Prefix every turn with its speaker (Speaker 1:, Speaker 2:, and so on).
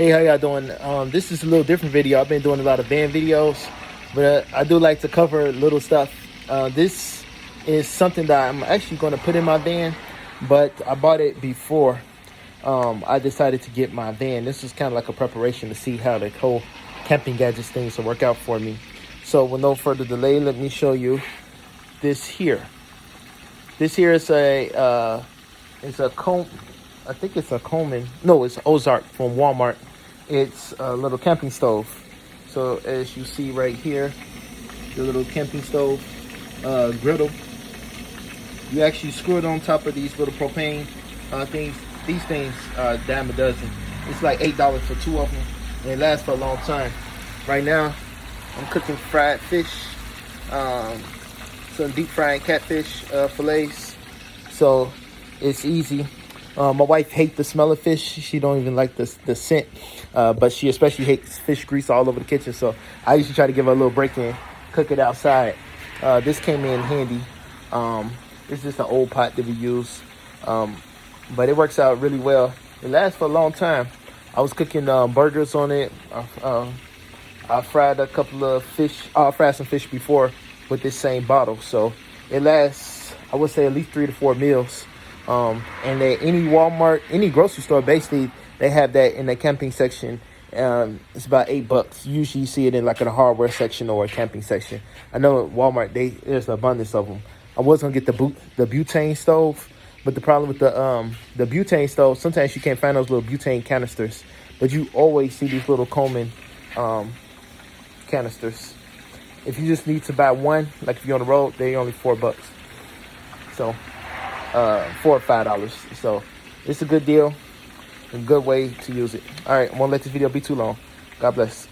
Speaker 1: Hey, how y'all doing? This is a little different video. I've been doing a lot of van videos, but I do like to cover little stuff. This is something that I'm actually going to put in my van, but I bought it before I decided to get my van. This is kind of like a preparation to see how the whole camping gadgets things will work out for me. So with no further delay, let me show you this here. This here is a I think it's a Coleman. No, it's Ozark from Walmart. It's a little camping stove. So as you see right here, the little camping stove griddle. You actually screw it on top of these little propane things. These things are a dime a dozen. It's like $8 for 2 of them, and it lasts for a long time. Right now, I'm cooking fried fish, some deep fried catfish fillets. So it's easy. My wife hates the smell of fish. She don't even like the scent, but she especially hates fish grease all over the kitchen. So I usually try to give her a little break and cook it outside. This came in handy. It's just an old pot that we use, but it works out really well. It lasts for a long time. I was cooking burgers on it. I fried a couple of fish. I fried some fish before with this same bottle, so it lasts, I would say, at least 3 to 4 meals. And at any Walmart, any grocery store, basically, they have that in the camping section. It's about $8. Usually you see it in like a hardware section or a camping section. I know at Walmart, there's an abundance of them. I was gonna get the butane stove, but the problem with the butane stove, sometimes you can't find those little butane canisters, but you always see these little Coleman canisters. If you just need to buy one, like if you're on the road, they're only $4. So $4 or $5. So it's a good deal, a good way to use it. All right, I won't let this video be too long. God bless.